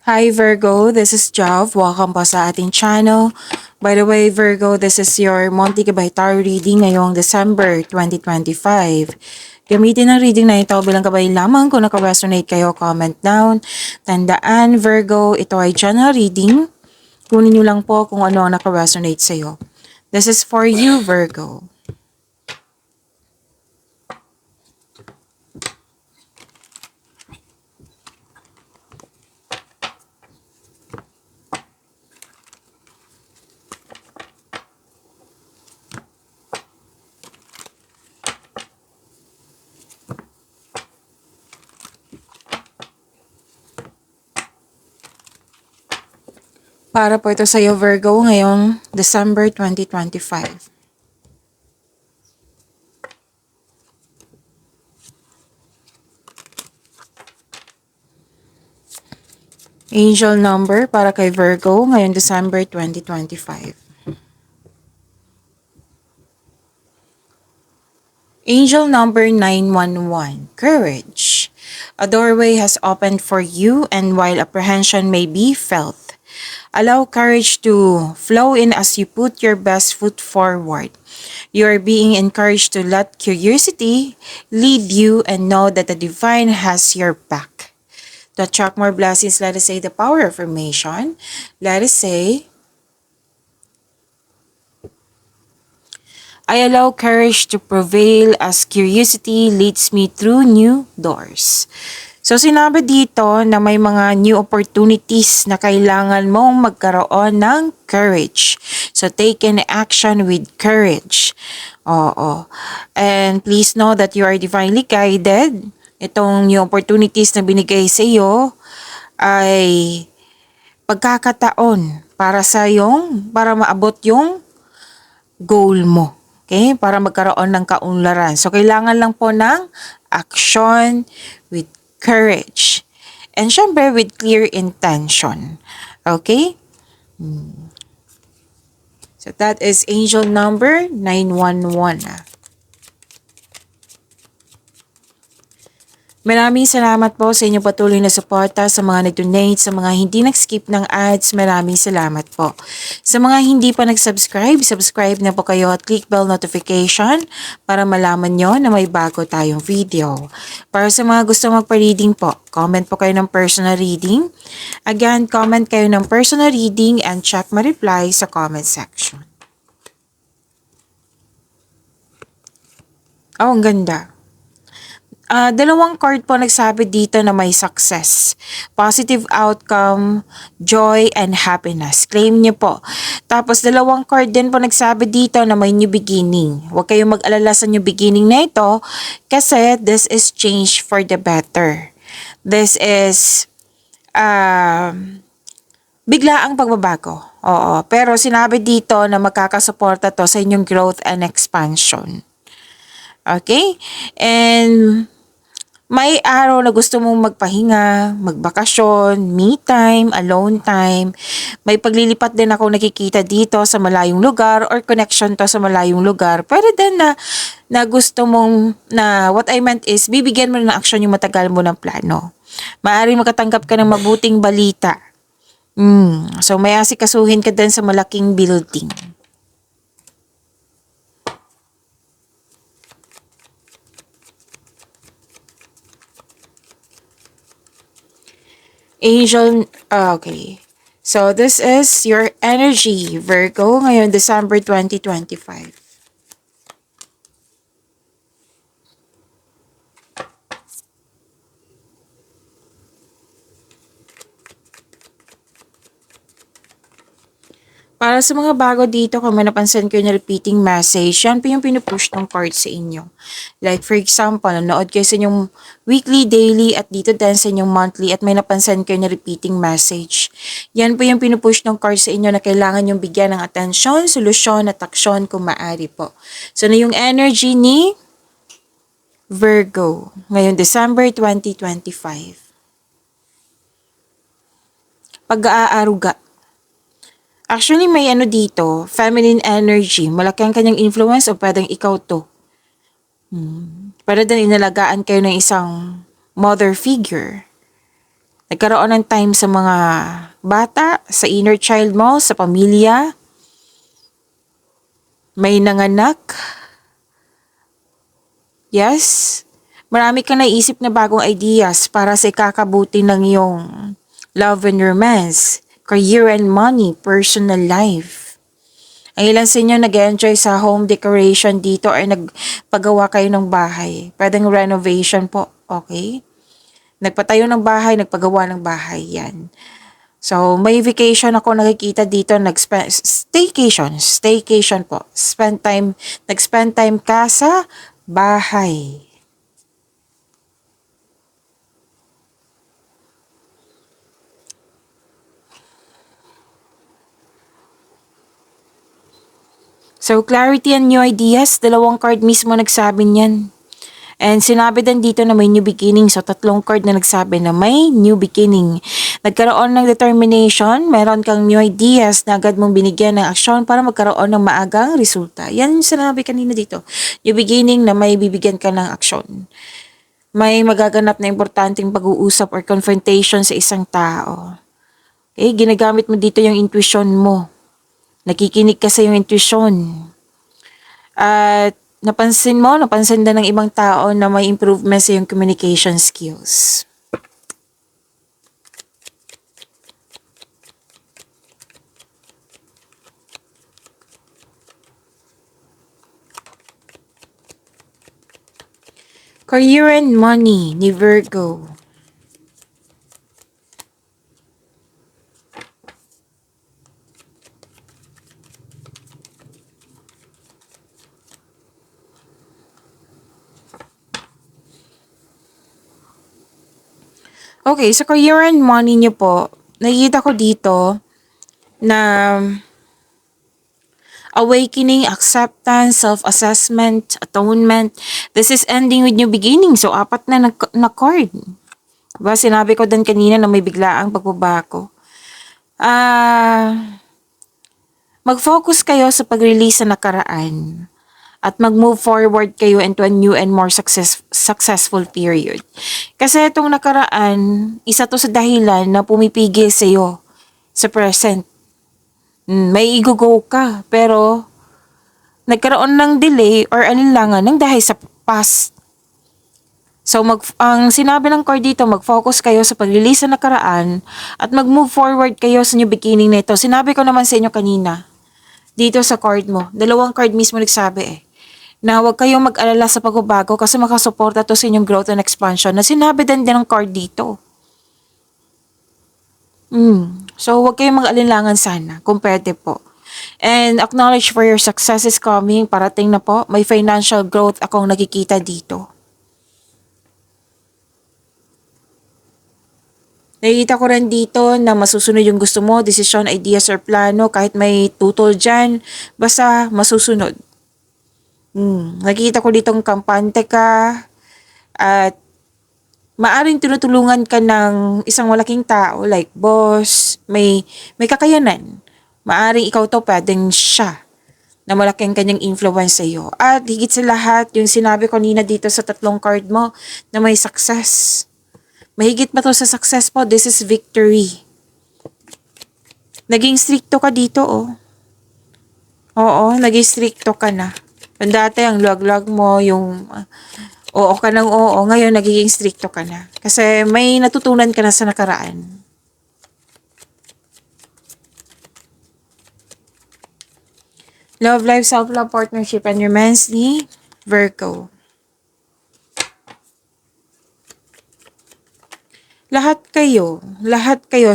Hi Virgo, this is Jav. Welcome po sa ating channel. By the way, Virgo, this is your monthly Gabay Tarot reading ngayong December 2025. Gamitin ang reading na ito bilang gabay lamang. Kung naka-resonate kayo, comment down. Tandaan, Virgo, ito ay general reading. Kunin nyo lang po kung ano ang naka-resonate sa'yo. This is for you, Virgo. Para po ito sa iyo, Virgo, ngayong December 2025. Angel number para kay Virgo ngayong December 2025. Angel number 911, courage. A doorway has opened for you, and while apprehension may be felt, allow courage to flow in as you put your best foot forward. You are being encouraged to let curiosity lead you and know that the divine has your back. To attract more blessings, let us say the power affirmation. Let us say, I allow courage to prevail as curiosity leads me through new doors. So sinabi dito na may mga new opportunities na kailangan mong magkaroon ng courage. So take an action with courage. Oo. And please know that you are divinely guided. Itong new opportunities na binigay sa iyo ay pagkakataon para maabot yung goal mo. Okay? Para magkaroon ng kaunlaran. So, kailangan lang po ng action with courage. And syempre, with clear intention. Okay? So, that is angel number 911. Maraming salamat po sa inyong patuloy na suporta, sa mga nag-donate, sa mga hindi nag-skip ng ads, maraming salamat po. Sa mga hindi pa nag-subscribe, subscribe na po kayo at click bell notification para malaman nyo na may bago tayong video. Para sa mga gusto magpa-reading po, comment po kayo ng personal reading. Again, comment kayo ng personal reading and check my reply sa comment section. Oh, ang ganda. Dalawang card po nagsabi dito na may success, positive outcome, joy, and happiness. Claim niyo po. Tapos dalawang card din po nagsabi dito na may new beginning. Huwag kayong mag-alala sa new beginning na ito kasi this is change for the better. This is biglaang pagbabago. Oo. Pero sinabi dito na magkakasuporta to sa inyong growth and expansion. Okay? And may araw na gusto mong magpahinga, magbakasyon, me time, alone time. May paglilipat din ako nakikita dito sa malayong lugar or connection to sa malayong lugar. Pwede din na gusto mong, na what I meant is, bibigyan mo ng action yung matagal mo ng plano. Maaaring makatanggap ka ng mabuting balita. So may asikasuhin ka din sa malaking building. Angel, okay. So, this is your energy, Virgo, ngayon December 2025. Para sa mga bago dito, kung may napansin ko yung repeating message, yan po yung pinupush ng card sa inyo. Like for example, nanood kayo sa inyong weekly, daily, at dito din sa inyong monthly, at may napansin kayo na repeating message. Yan po yung pinupush ng card sa inyo na kailangan yung bigyan ng atensyon, solusyon, at aksyon kung maaari po. So na yung energy ni Virgo, ngayon December 2025. Pag-aaruga. Actually, may ano dito, feminine energy. Malaki ang kanyang influence o pwedeng ikaw to. Pwede din inalagaan kayo ng isang mother figure. Nagkaroon ng time sa mga bata, sa inner child mo, sa pamilya. May nanganak. Yes. Marami kang naisip na bagong ideas para sa ikakabuti ng iyong love and romance, career and money, personal life. Ang ilan sa inyo nag-enjoy sa home decoration dito or nagpagawa kayo ng bahay. Pwedeng renovation po, okay? Nagpatayo ng bahay, nagpagawa ng bahay, yan. So, may vacation ako nakikita dito, staycation po. Nag-spend time ka sa bahay. So, clarity and new ideas, dalawang card mismo nagsabi niyan. And sinabi din dito na may new beginning. So, tatlong card na nagsabi na may new beginning. Nagkaroon ng determination, meron kang new ideas na agad mong binigyan ng aksyon para magkaroon ng maagang resulta. Yan yung sinabi kanina dito. New beginning na may bibigyan ka ng aksyon. May magaganap na importanteng pag-uusap or confrontation sa isang tao. Okay, ginagamit mo dito yung intuition mo. Nakikinig ka sa iyong intuition. At napansin din ng ibang tao na may improvement sa iyong communication skills. Career and money ni Virgo. Okay, sa career and money niyo po, nakikita ko dito na awakening, acceptance, self-assessment, atonement. This is ending with new beginning. So, apat na card. Diba, sinabi ko din kanina na may biglaang pagbabago. Mag-focus kayo sa pag-release sa nakaraan at mag-move forward kayo into a new and more successful period. Kasi itong nakaraan, isa to sa dahilan na pumipigil sa iyo sa present. May i-go ka, pero nagkaroon ng delay or alinlangan ng dahil sa past. So, ang sinabi ng card dito, mag-focus kayo sa pag-release sa nakaraan at mag-move forward kayo sa new beginning na ito. Sinabi ko naman sa inyo kanina, dito sa card mo, dalawang card mismo nagsabi na huwag kayong mag-alala sa pagbabago kasi makasuporta to sa inyong growth and expansion na sinabi din ng card dito. So, huwag kayong mag-alinlangan sana kung pwede po. And acknowledge for your success is coming. Parating na po. May financial growth akong nakikita dito. Nakikita ko rin dito na masusunod yung gusto mo, desisyon, ideas, or plano. Kahit may tutol dyan, basta masusunod. Nakikita ko ditong kampante ka at maaring tinutulungan ka ng isang malaking tao like boss, may kakayanan. Maaring ikaw to, pwedeng siya na malaking kanyang influence sa iyo. At higit sa lahat, yung sinabi ko nina dito sa tatlong card mo na may success. Mahigit pa to sa success po, this is victory. Naging stricto ka dito, oh. Oo, naging stricto ka na. Dati ang luwag-luwag mo, yung oo ka ng oo, ngayon nagiging stricto ka na. Kasi may natutunan ka na sa nakaraan. Love life, self-love, partnership, and romance ni Virgo. Lahat kayo,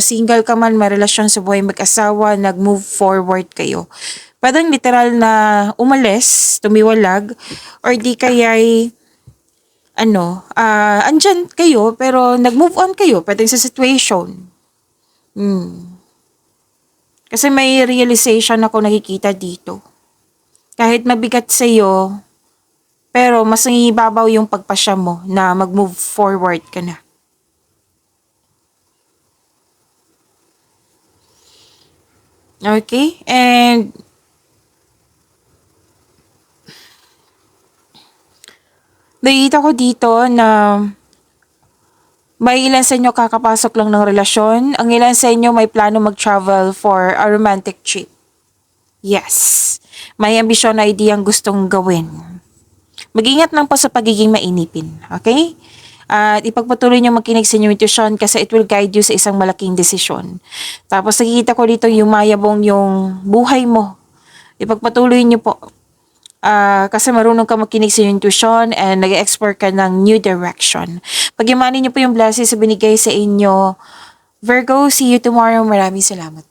single ka man, may relasyon sa buhay mag-asawa, nag-move forward kayo. Parang literal na umalis, tumiwalag, or di kaya'y andyan kayo, pero nag-move on kayo, pwedeng sa situation. Kasi may realization ako nakikita dito. Kahit mabigat sa'yo, pero mas nangibabaw yung pagpasya mo na mag-move forward ka na. Okay? And nakikita ko dito na May ilan sa inyo kakapasok lang ng relasyon. Ang ilan sa inyo may plano mag-travel for a romantic trip. Yes. May ambisyon na ideyang gustong gawin. Mag-ingat lang po sa pagiging mainipin. Okay? At ipagpatuloy niyo makinig sa inyong intuition kasi it will guide you sa isang malaking desisyon. Tapos nakikita ko dito yung mayabong yung buhay mo. Ipagpatuloy niyo po. Kasi marunong ka makinig sa inyong intuition and nag-explore ka ng new direction. Pag-imanin niyo po yung blessings sa binigay sa inyo. Virgo, see you tomorrow. Maraming salamat.